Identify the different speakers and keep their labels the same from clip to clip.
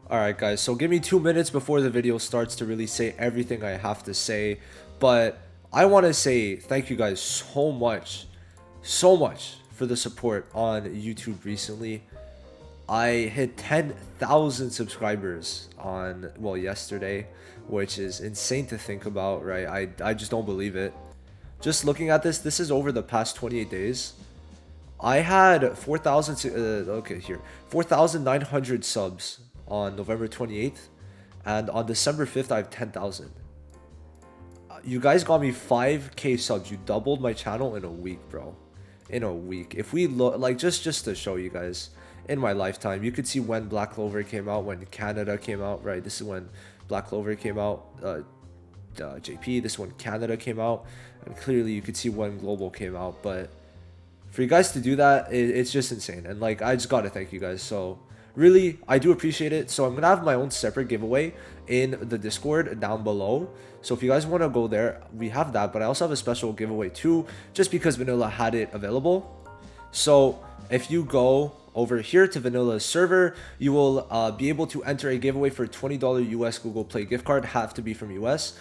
Speaker 1: Alright guys, so give me 2 minutes before the video starts to really say everything I have to say. But I want to say thank you guys so much for the support on YouTube recently. I hit 10,000 subscribers on, well, yesterday, which is insane to think about, right? I just don't believe it. Just looking at this is over the past 28 days. I had 4,000, okay, here, 4,900 subs on November 28th, and on December 5th, I have 10,000. You guys got me 5K subs. You doubled my channel in a week, bro. In a week. If we look, like, just to show you guys, in my lifetime, you could see when Black Clover came out, when Canada came out, right? This is when Black Clover came out. JP, this one Canada came out, and clearly you could see when Global came out. But for you guys to do that, it's just insane. And like, I just gotta thank you guys. So really, I do appreciate it. So I'm gonna have my own separate giveaway in the Discord down below. So if you guys want to go there, we have that. But I also have a special giveaway too, just because Vanilla had it available. So if you go over here to Vanilla's server, you will be able to enter a giveaway for $20 US Google Play gift card. Have to be from US.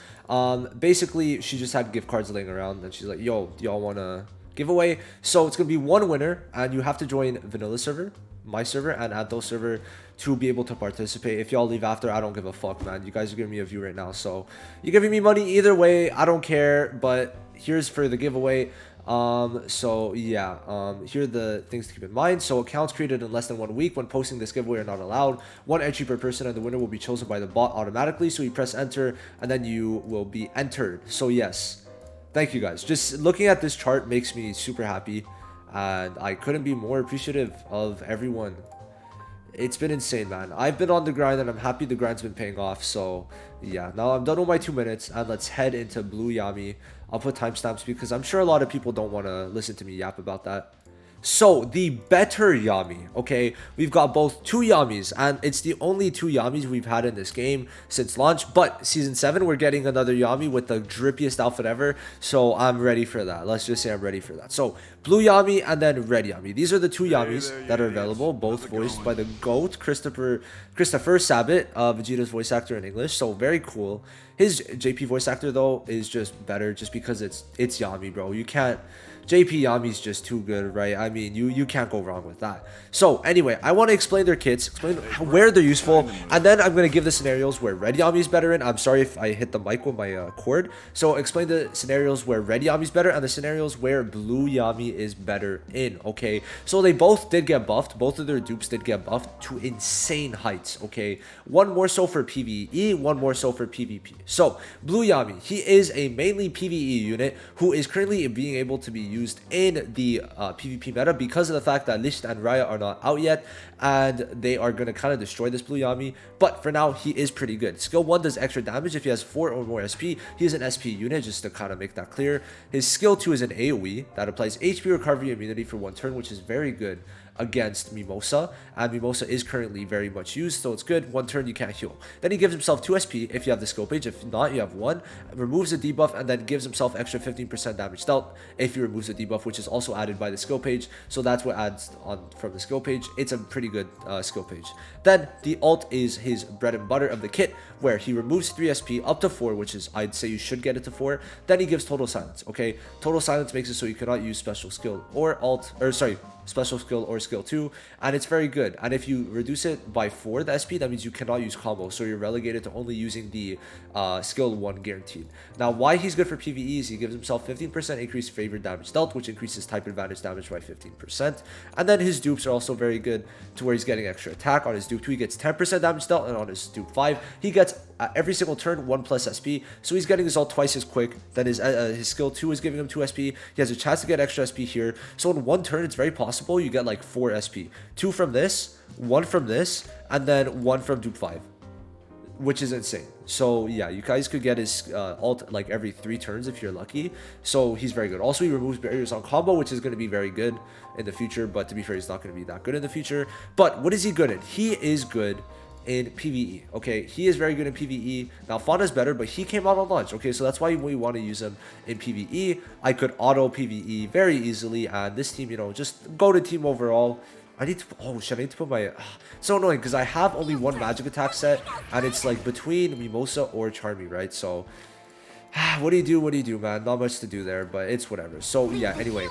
Speaker 1: Basically, she just had gift cards laying around, and she's like, yo, do y'all want to giveaway? So it's gonna be one winner, and you have to join Vanilla server, my server, and Adol's server to be able to participate. If y'all leave after, I don't give a fuck, man. You guys are giving me a view right now, so you're giving me money either way, I don't care. But here's for the giveaway. So yeah, here are the things to keep in mind. So accounts created in less than 1 week when posting this giveaway are not allowed. One entry per person, and the winner will be chosen by the bot automatically. So you press enter, and then you will be entered. So yes, thank you guys. Just looking at this chart makes me super happy, and I couldn't be more appreciative of everyone. It's been insane, man. I've been on the grind, and I'm happy the grind's been paying off. So yeah, now I'm done with my 2 minutes, and let's head into Blue Yami. I'll put timestamps because I'm sure a lot of people don't want to listen to me yap about that. So the better Yami, okay, we've got both two Yamis, and it's the only two Yamis we've had in this game since launch. But season 7, we're getting another Yami with the drippiest outfit ever, so I'm ready for that. Let's just say I'm ready for that. So blue Yami and then red Yami, these are the two Yamis that are available, both voiced by the GOAT Christopher Sabat, Vegeta's voice actor in English. So very cool. His JP voice actor though is just better, just because it's Yami, bro. You can't, JP Yami's just too good, right? I mean, you can't go wrong with that. So anyway, I want to explain their kits, explain where they're useful, and then I'm going to give the scenarios where red Yami's better in. I'm sorry if I hit the mic with my cord. So explain the scenarios where red Yami's better and the scenarios where blue Yami is better in, okay? So they both did get buffed. Both of their dupes did get buffed to insane heights, okay? One more so for PvE, one more so for PvP. So blue Yami, he is a mainly PvE unit who is currently being able to be used in the PvP meta because of the fact that Lisht and Raya are not out yet, and they are going to kind of destroy this blue Yami. But for now, he is pretty good. Skill 1 does extra damage if he has 4 or more SP. He is an SP unit, just to kind of make that clear. His skill 2 is an AoE that applies HP recovery immunity for 1 turn, which is very good against Mimosa, and Mimosa is currently very much used, so it's good. 1 turn you can't heal. Then he gives himself 2 SP if you have the skill page. If not, you have 1. Removes the debuff, and then gives himself extra 15% damage dealt if he removes the debuff, which is also added by the skill page. So that's what adds on from the skill page. It's a pretty good skill page. Then the ult is his bread and butter of the kit, where he removes 3 SP up to 4, which is, I'd say you should get it to 4. Then he gives total silence, okay? Total silence makes it so you cannot use special skill or special skill or skill 2, and it's very good. And if you reduce it by 4 the SP, that means you cannot use combo, so you're relegated to only using the skill 1 guaranteed. Now why he's good for PvE is he gives himself 15% increased favored damage dealt, which increases type advantage damage by 15%. And then his dupes are also very good, to where he's getting extra attack. On his dupe 2 he gets 10% damage dealt, and on his dupe 5 he gets every single turn 1 plus SP, so he's getting his ult twice as quick. Then his skill 2 is giving him 2 SP. He has a chance to get extra SP here, so in 1 turn it's very possible you get like 4 SP, 2 from this, 1 from this, and then 1 from dupe 5, which is insane. So yeah, you guys could get his ult like every 3 turns if you're lucky. So he's very good. Also, he removes barriers on combo, which is going to be very good in the future, but to be fair, he's not going to be that good in the future. But what is he good at? He is good in PvE, okay? He is very good in PvE. Now Fauna's better, but he came out on launch, okay? So that's why we want to use him in PvE. I could auto PvE very easily, and this team, you know, just go to team overall. I need to, oh shit, I need to put my, it's so annoying because I have only one magic attack set and it's like between Mimosa or Charmy, right? So, what do you do, man? Not much to do there, but it's whatever. So yeah, anyway,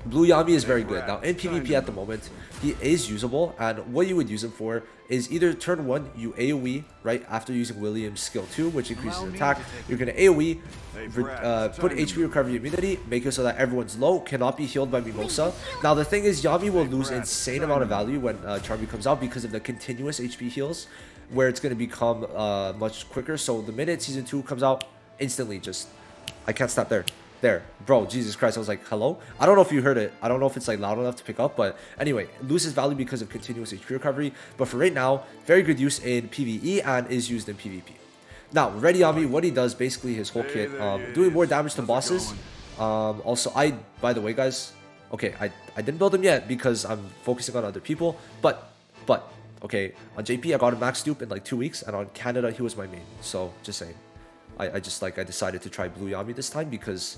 Speaker 1: Blue Yami is very good. Now in PvP at the moment, he is usable, and what you would use him for is either turn 1, you AoE, right, after using William's skill 2, which increases attack. You're going to AoE, put HP recovery immunity, make it so that everyone's low, cannot be healed by Mimosa. Now the thing is, Yami will lose insane amount of value when Charmy comes out because of the continuous HP heals, where it's going to become much quicker. So the minute Season 2 comes out, instantly just, I can't stop there. There, bro, Jesus Christ, I was like, hello? I don't know if you heard it. I don't know if it's like loud enough to pick up, but anyway, loses value because of continuous HP recovery. But for right now, very good use in PvE and is used in PvP. Now, Red Yami, what he does, basically his whole kit, doing more damage to bosses. Also, by the way, guys, okay, I didn't build him yet because I'm focusing on other people, but, okay, on JP, I got a max dupe in like 2 weeks, and on Canada, he was my main, so just saying. I decided to try Blue Yami this time because,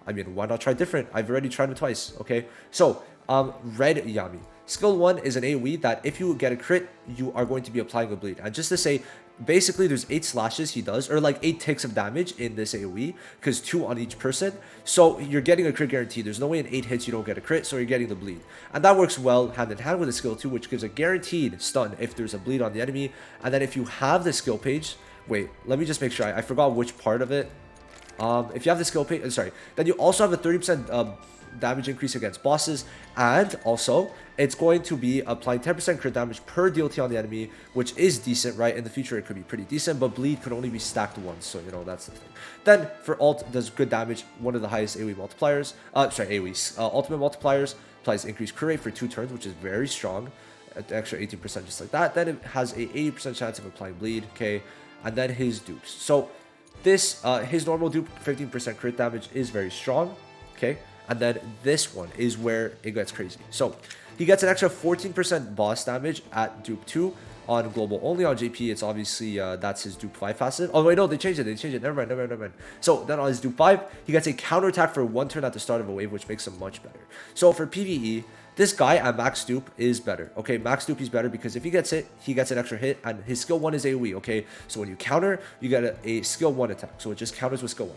Speaker 1: I mean, why not try different? I've already tried it twice, okay? So, Red Yami. Skill 1 is an AoE that if you get a crit, you are going to be applying a bleed. And just to say, basically there's 8 slashes he does, or like 8 ticks of damage in this AoE, because 2 on each person. So you're getting a crit guarantee. There's no way in 8 hits you don't get a crit, so you're getting the bleed. And that works well hand in hand with the skill 2, which gives a guaranteed stun if there's a bleed on the enemy. And then if you have the skill page, wait, let me just make sure. I forgot which part of it. If you have the skill page, sorry, then you also have a 30% damage increase against bosses, and also it's going to be applying 10% crit damage per DLT on the enemy, which is decent, right? In the future, it could be pretty decent, but bleed could only be stacked once, so you know that's the thing. Then for ult, does good damage, one of the highest AoE multipliers. AoE ultimate multipliers, applies increased crit rate for 2 turns, which is very strong, extra 18% just like that. Then it has a 80% chance of applying bleed, okay, and then his dupes. So this his normal dupe 15% crit damage is very strong, okay, and then this one is where it gets crazy. So he gets an extra 14% boss damage at dupe 2 on global only. On JP, it's obviously that's his dupe 5 passive. Oh wait, no, they changed it. Never mind. So then on his dupe 5, he gets a counter attack for 1 turn at the start of a wave, which makes him much better. So for PvE, this guy at max dupe is better. Okay, max dupe he's better because if he gets hit, he gets an extra hit, and his skill 1 is AoE. Okay, so when you counter, you get a skill 1 attack, so it just counters with skill 1.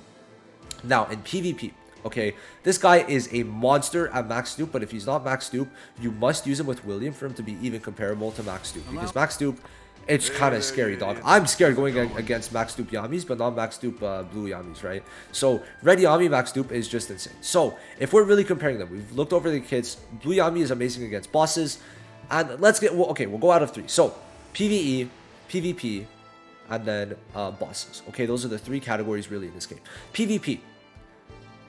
Speaker 1: Now in PvP, okay, this guy is a monster at max dupe, but if he's not max dupe, you must use him with William for him to be even comparable to max dupe, because max dupe, it's kind of scary, dog. I'm scared going against max dupe Yamis, but not max dupe blue Yamis, right? So Red Yami max dupe is just insane. So if we're really comparing them, we've looked over the kits. Blue Yami is amazing against bosses, and let's get, well, okay, we'll go out of 3. So PvE, PvP, and then bosses. Okay, those are the 3 categories really in this game. PvP,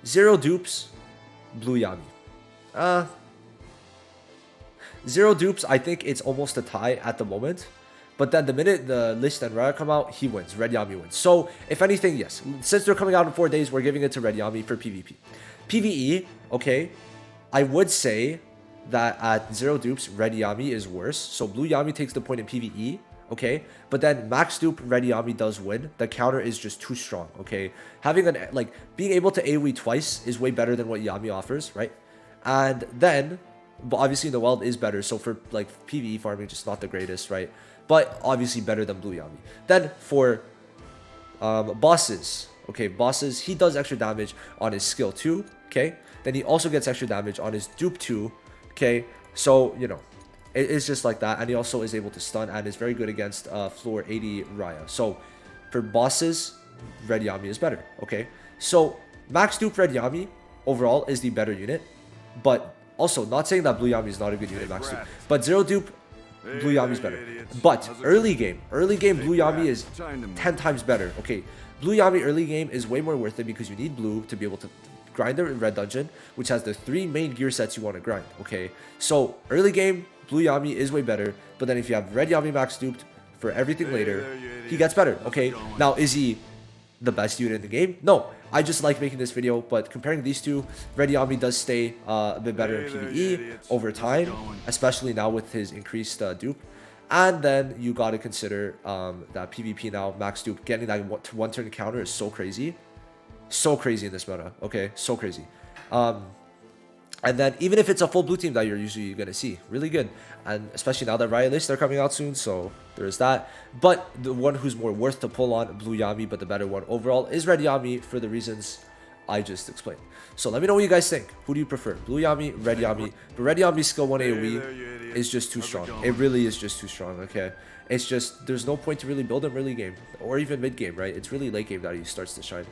Speaker 1: 0 dupes, Blue Yami. 0 dupes, I think it's almost a tie at the moment. But then the minute the list and Rara come out, he wins. Red Yami wins. So, if anything, yes. Since they're coming out in 4 days, we're giving it to Red Yami for PvP. PvE, okay, I would say that at 0 dupes, Red Yami is worse. So, Blue Yami takes the point in PvE, okay? But then max dupe, Red Yami does win. The counter is just too strong, okay? Having an, like, being able to AoE twice is way better than what Yami offers, right? And then, but obviously the Wild is better. So, for, like, PvE farming, just not the greatest, right? But obviously better than Blue Yami. Then for bosses, okay, bosses, he does extra damage on his skill 2, okay? Then he also gets extra damage on his dupe 2, okay? So, you know, it's just like that. And he also is able to stun and is very good against floor 80 Raya. So for bosses, Red Yami is better, okay? So max dupe Red Yami overall is the better unit, but also not saying that Blue Yami is not a good unit max dupe, but 0 dupe, Blue Yami is better. But early game Blue Yami is 10 times better. Okay, Blue Yami early game is way more worth it because you need blue to be able to grind the red dungeon, which has the 3 main gear sets you want to grind. Okay, so early game Blue Yami is way better, but then if you have Red Yami max duped for everything later, he gets better. Okay, now is he the best unit in the game? No, I just like making this video, but comparing these two, Red Yami does stay a bit better in PvE over time, especially now with his increased dupe. And then you got to consider that PvP now, max dupe, getting that one turn counter is so crazy. So crazy in this meta, okay? So crazy. And then even if it's a full blue team that you're usually going to see, really good. And especially now that Riot Lists are coming out soon, so there's that. But the one who's more worth to pull on, blue Yami, but the better one overall is red Yami for the reasons I just explained. So let me know what you guys think. Who do you prefer? Blue Yami, red Yami. But red Yami's skill 1 AoE is just too strong. It really is just too strong, okay? It's just, there's no point to really build him early game or even mid game, right? It's really late game that he starts to shine.